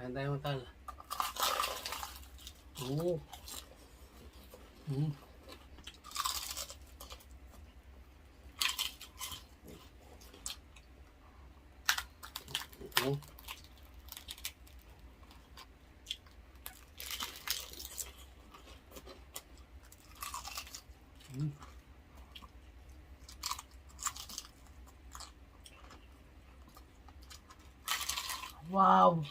Kain tayo tal. Oo. Oo. Wow!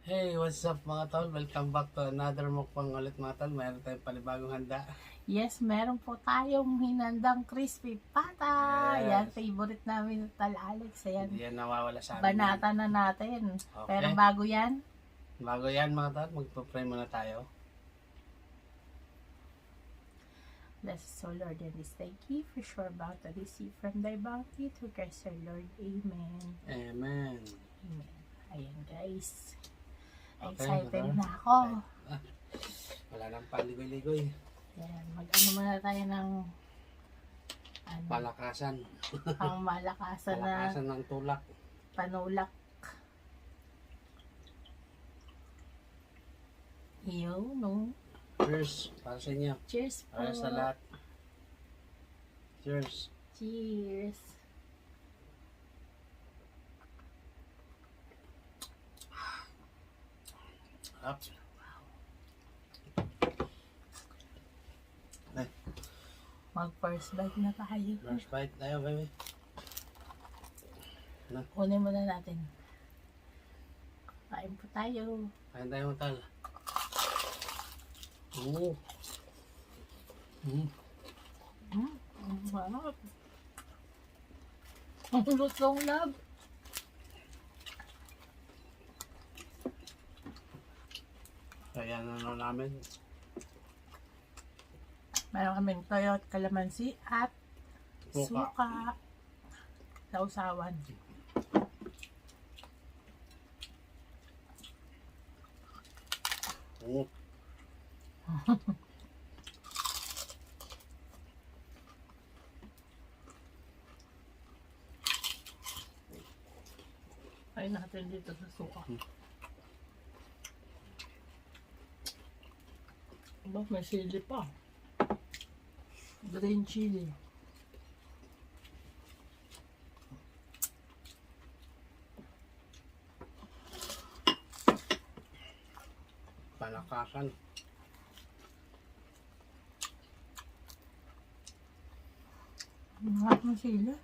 Hey, what's up mga tol? Welcome back to another mukbang ulit mga tol. Mayroon tayong panibagong handa. Yes, meron po tayong hinandang crispy pata. Yes. Yan, favorite namin ng Tal Alex. Ayan, Hindi yan nawawala sa amin. banata na natin. Okay. Pero bago yan, Bago yan mga tol, magpa-pray muna tayo. bless us, O Lord, and this thank you for sure about to receive from thy bounty through Christ our Lord. Amen. Amen. Amen. Ayan guys. Okay, Excited mga tol. na ako. Wala nang paligoy-ligoy. Ayan, mag-ano muna tayo ng Palakasan. pang malakasan na Palakasan ng tulak. panulak. Iyo, no? Cheers. Para sa inyo. Cheers po. Para sa lahat. Cheers. Cheers. Up. Ay, Mag first bite na tayo. first bite tayo, baby. Kunin muna natin. Kain po tayo. Kain tayo mga tal. Oo. Ang sarap. Ang lusong lab. Kaya na namin. Meron kaming toyo at kalamansi at Suka. suka. Sausawan. Oo. Kain natin dito sa suka. Aba, may sili pa. Green chili. Palakasan. Mahal ng sili.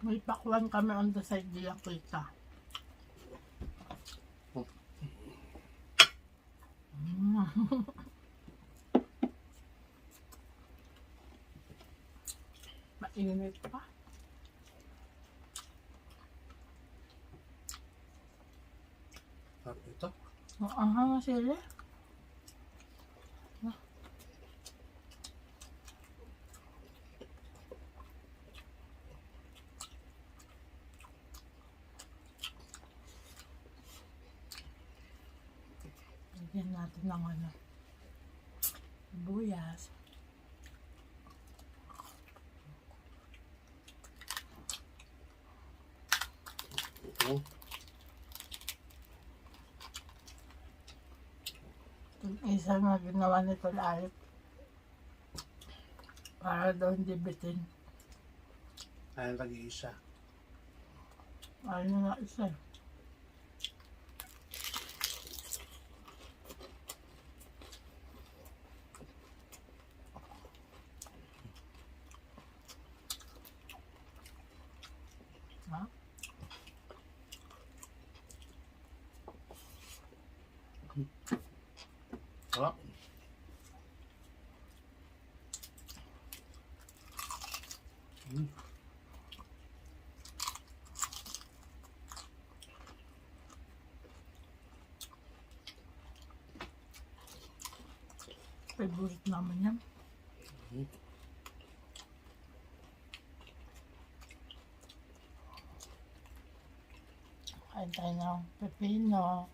May pakwan kami on the side de la Cuita. Mainit pa. Sarap ito. Ang sili. Lagyan natin ng buyas. Oo. Isa na ginawa nito lahat. Para daw hindi bitin. Ayun tag-iisa. Ayun na isa. Ha? Sarap. Favorite naman yan. Kain tayo ng pepino.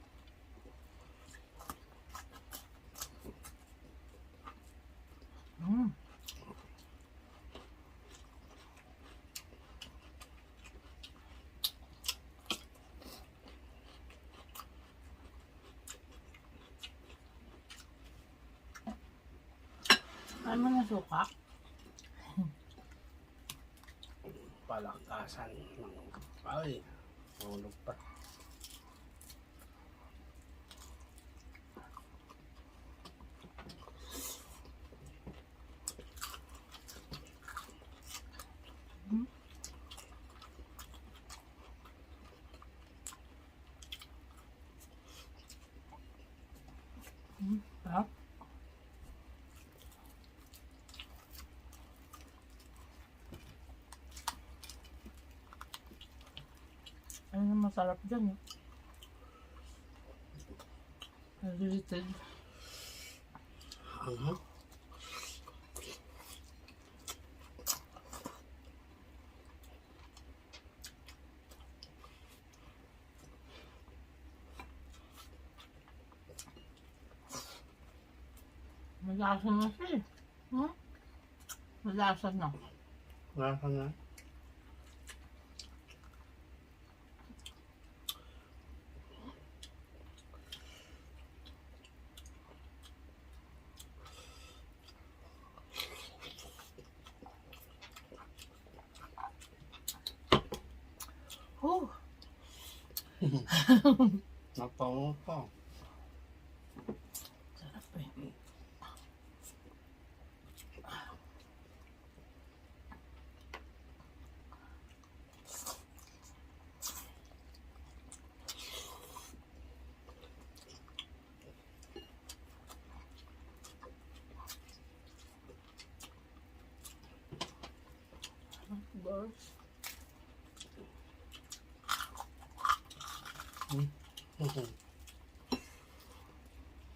Mm. Ano mo na suka? Palakasan ng ay, tulog pa. Sarap. Ano na masarap dyan eh. Related. Ano? Malasa na siya eh. Hmm? Malasa na. Lasa na. Oh! Napaungo pa. Sarap eh. Boss.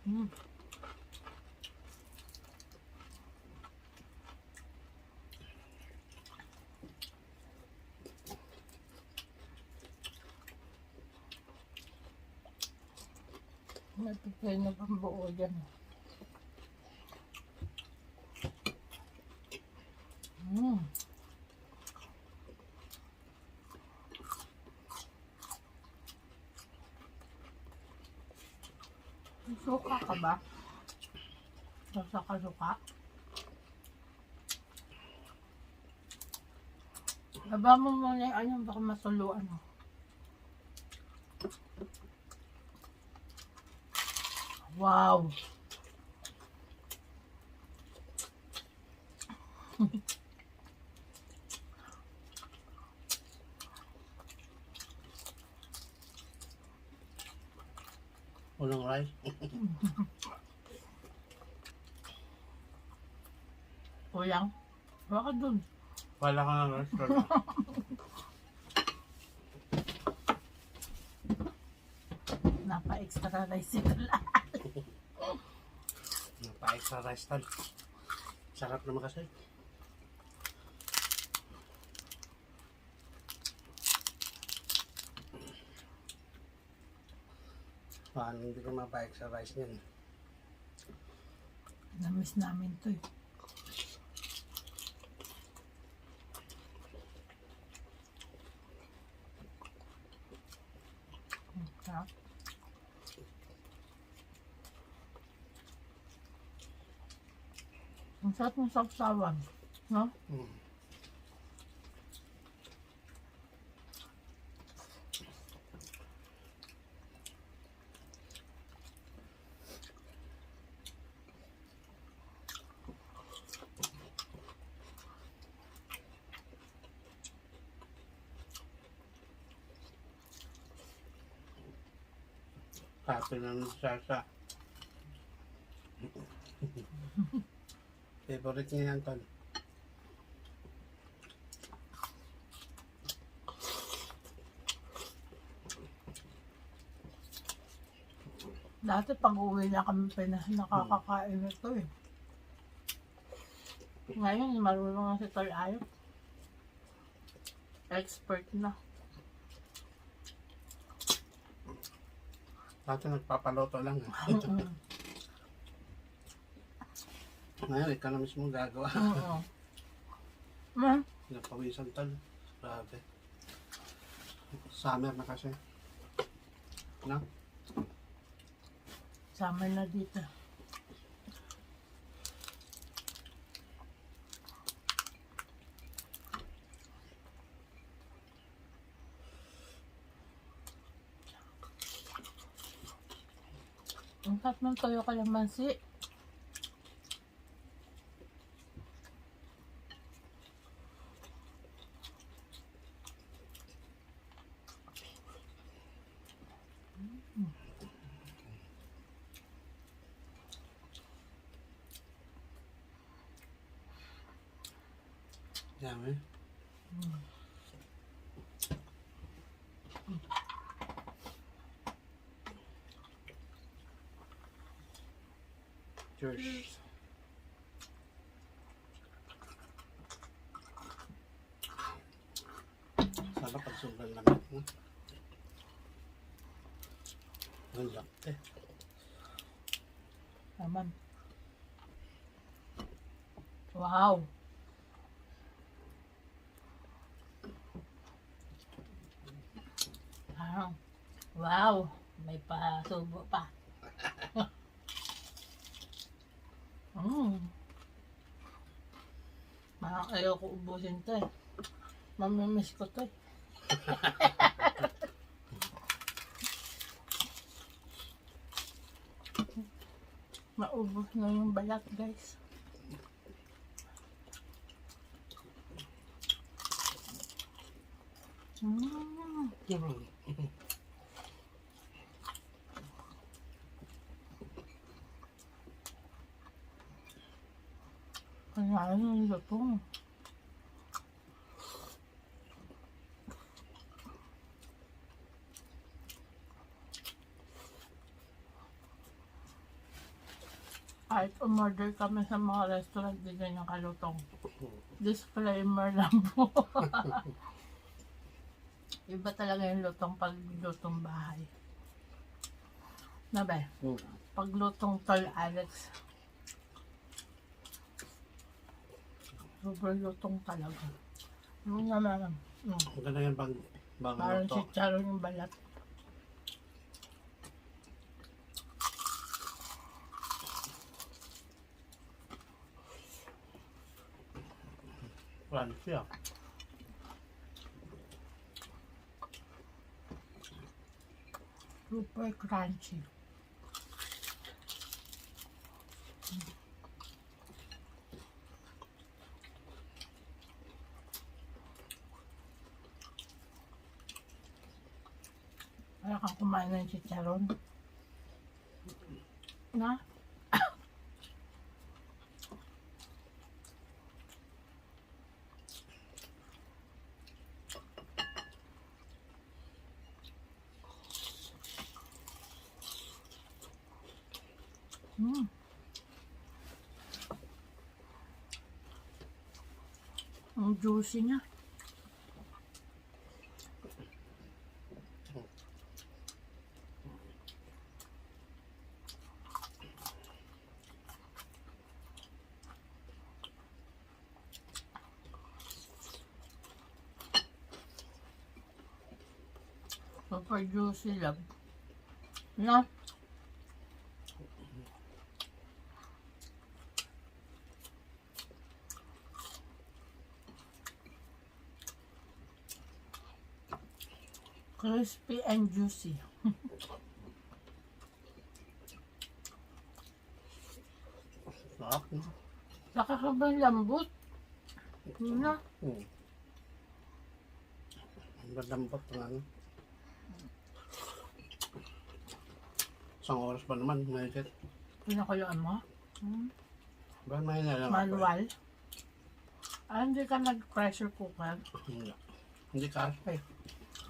Mm. May pipay na pang buo dyan. Mm. Suka ka ba? Sasa ka suka? Baba mo muna yung ano, baka masuluan mo. Wow! Unang rice. Kuyang? Baka dun. Wala ka ng restaurant. Napa-extra rice ito lang. Napa-extra rice tal. Sarap naman kasi. Paano hindi ko mapa-extra rice niyan? Namiss namin to eh. Sarap. Ang sarap ng sapsawan. No? Hmm. Sabi ng Sasa. Favorite niya yan, Tol. Dati pag uwi na kami Pinas, nakakakain ito eh. Ngayon, marunong na si Tol Ayop. Expert na. Dati nagpapaluto lang. Mm-mm. Ngayon, ikaw na mismo gagawa. Oo. Ma, Napawisan tal. Grabe. Summer na kasi. No? summer na dito. Ang sarap ng toyo kalamansi. Yummy. Cheers. Sarap pag sobrang lamig mo. Ang laki. Naman. Wow. Ah, wow. May pasubo pa. Ayaw ko ubusin to eh. Mamimiss ko to eh. Maubos na yung balat guys. Kaya yung lutong. Kahit umorder kami sa mga restaurant, di ganyan kalutong. Disclaimer lang po. Iba talaga yung lutong pag lutong bahay. Nabe, pag lutong tol Alex. Sobrang lutong talaga. Yung naman, Ang ganda yan pag parang luto. chicharon yung balat. Crunchy ah. Super crunchy. Wala kang kumain ng chicharon. Na? Ang juicy niya. Super juicy lang. Na? Crispy and juicy. Sarap no? Saka sobrang lambot. Na? Ang lambot ng ano. Isang oras pa naman, mahigit. Pinakuluan mo? Ba, may nalang Manual? Ah, hindi ka nag-pressure cooker? Hindi. Hindi kasi.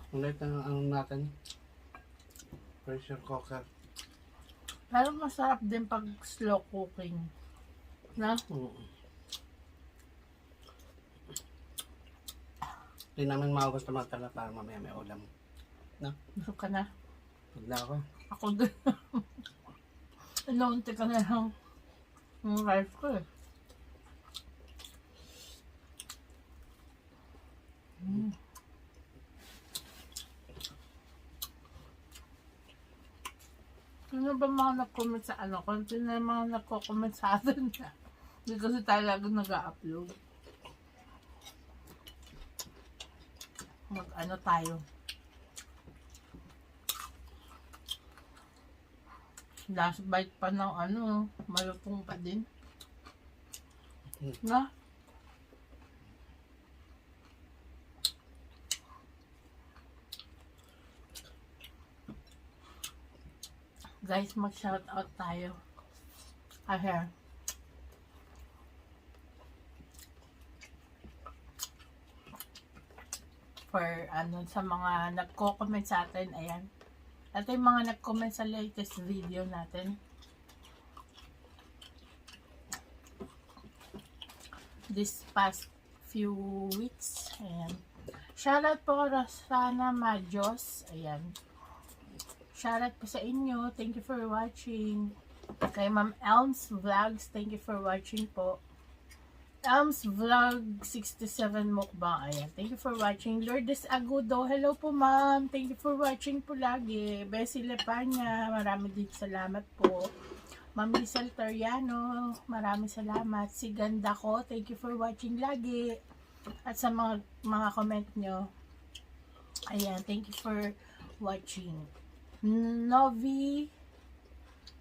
Ang light na ano natin. Pressure cooker. Pero masarap din pag slow cooking. Na? Hindi namin maubos na magtala para mamaya may ulam. No? Gusto ka na? Pag na ako. Ako din. Inaunti ka na lang yung rice ko eh. Sino ba mga nag-comment sa ano? Kung sino yung mga nagko-comment sa atin na hindi kasi talaga nag-upload. Mag-ano tayo. Last bite pa ng ano, malutong pa din. Na? Guys, mag-shoutout tayo. Aher. For ano, sa mga nagko-comment sa atin, ayan. At yung mga nag-comment sa latest video natin. This past few weeks. Ayan. Shoutout po Rosana Majos. Ayan. Shoutout po sa inyo. Thank you for watching. Kay Ma'am Elms Vlogs. Thank you for watching po. Elms Vlog 67 Mukbang. Ayan. Thank you for watching. Lourdes Agudo. Hello po ma'am. Thank you for watching po lagi. Bessie Lepanya. Marami din salamat po. Ma'am Lizelle Toriano. Marami salamat. Si Ganda ko. Thank you for watching lagi. At sa mga comment nyo. Ayan. Thank you for watching. Novi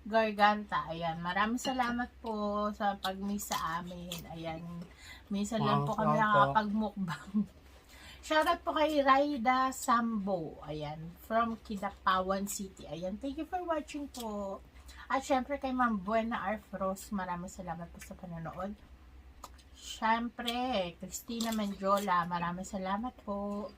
Garganta, ayan. Maraming salamat po sa pag-miss sa amin. Ayan. Minsan lang po kami nakapag-mukbang. Shoutout po kay Raida Sambo. Ayan. From Kidapawan City. Ayan. Thank you for watching po. At syempre kay Ma'am Buena Arfros. Maraming salamat po sa panonood. Syempre, Christina Mendiola. Maraming salamat po.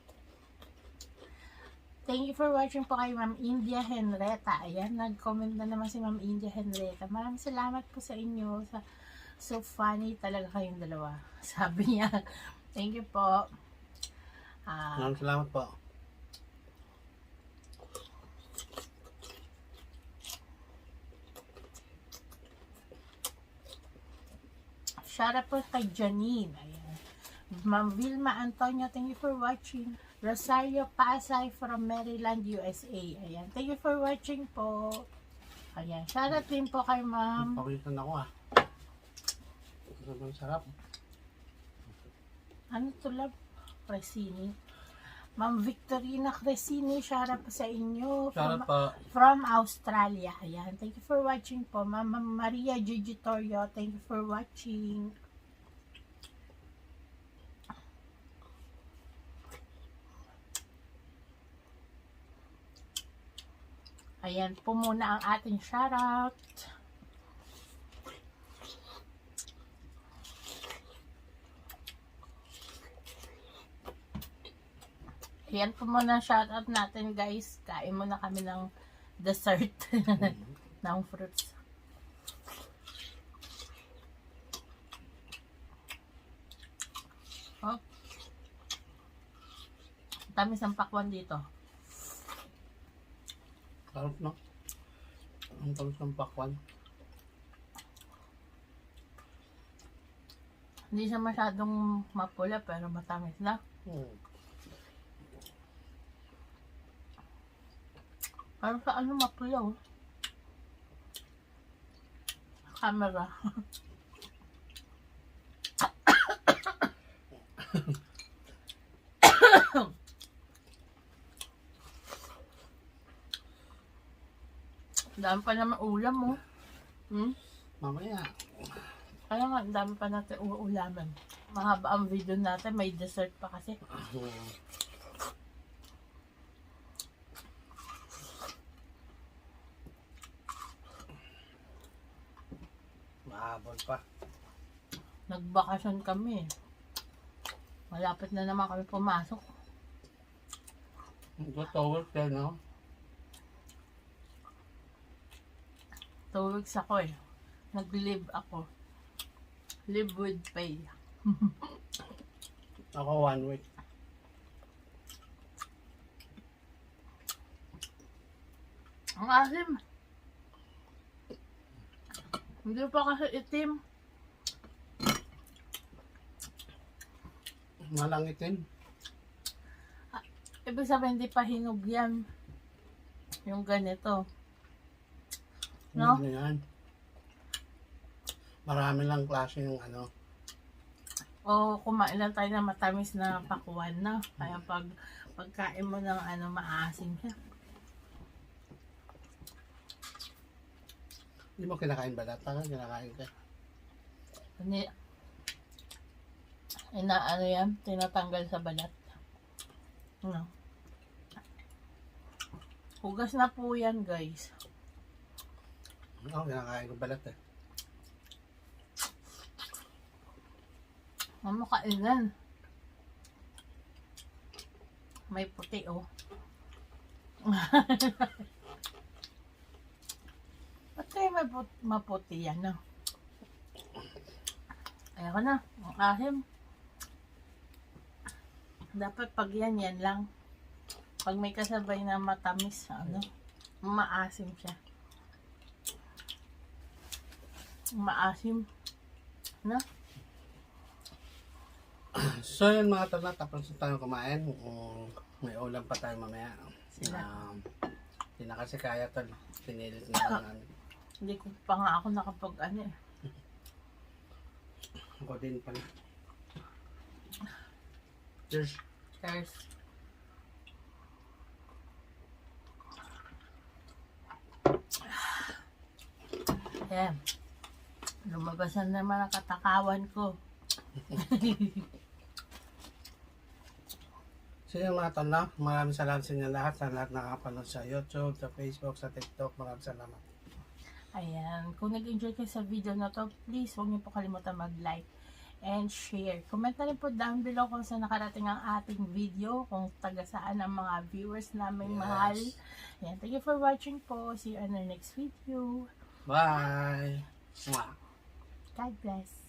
Thank you for watching po kay Ma'am India Henreta. Ayan, nag-comment na naman si Ma'am India Henreta. Maraming salamat po sa inyo. So funny talaga kayong dalawa. Sabi niya. Thank you po. Maraming salamat po. Shoutout po kay Janine. Ayan. Ma'am Vilma Antonio, thank you for watching. Rosario Pasay from Maryland, USA. Ayan. Thank you for watching po. Ayan. Shoutout din po kay Ma'am. Pakulitan ako Sobrang sarap. Ano to love? Cresini. Ma'am Victorina Cresini, shoutout po sa inyo. Shoutout po. From Australia. Ayan. Thank you for watching po. Ma'am Maria Gigitorio, thank you for watching. Ayan po muna ang ating shoutout. Ayan po muna ang shoutout natin guys. Kain muna kami ng dessert ng fruits. Oh. Tamis ang pakwan dito. Sarap no? Ang tamis ng pakwan. Hindi siya masyadong mapula pero matamis na. Parang sa ano mapula oh. Camera. Dami pa naman ulam mo. Mamaya. Kaya nga, dami pa natin uulaman. Mahaba ang video natin, may dessert pa kasi. Mahabol pa. Nagbakasyon kami. Malapit na naman kami pumasok. Ito towel ka, no? 2 weeks ako eh. Nag-live ako. Live with pay. Ako 1 week. Ang asim. Hindi pa kasi itim. Malangitin. Ibig sabihin, hindi pa hinog yan. Yung ganito. No? Ano yan? Marami lang klase yung ano. O kumain lang tayo ng matamis na pakuan na. Kaya pagkain mo ng ano, maasim siya. Hindi mo kinakain balat. Parang kinakain ka. Hindi. Inaano yan, tinatanggal sa balat. No. Hugas na po yan, guys. Oo, kinakain ko balat eh. Ano kainan? May puti, oh. Ba't kaya may maputi yan, no? Ayoko na. Ang asim. Dapat pag yan lang. Pag may kasabay na matamis, ano, maasim siya. Maasim. No? So yun mga tol, tapos na tayo kumain. May ulam pa tayo mamaya. Sila. Hindi na kasi kaya tol. Pinilit na lang. Hindi ko pa nga ako nakapag ano eh. Ako din pala. Cheers. Cheers. Ayan. Lumabas na naman ang katakawan ko. So yun mga tol, no? Maraming salamat sa inyo lahat. Sa lahat nakapanood sa YouTube, sa Facebook, sa TikTok. Maraming salamat. Ayan. Kung nag-enjoy kayo sa video na to, please huwag niyo po kalimutan mag-like and share. Comment na rin po down below kung saan nakarating ang ating video, kung taga saan ang mga viewers namin mahal. Ayan. Thank you for watching po. See you on our next video. Bye! Mwah! God bless.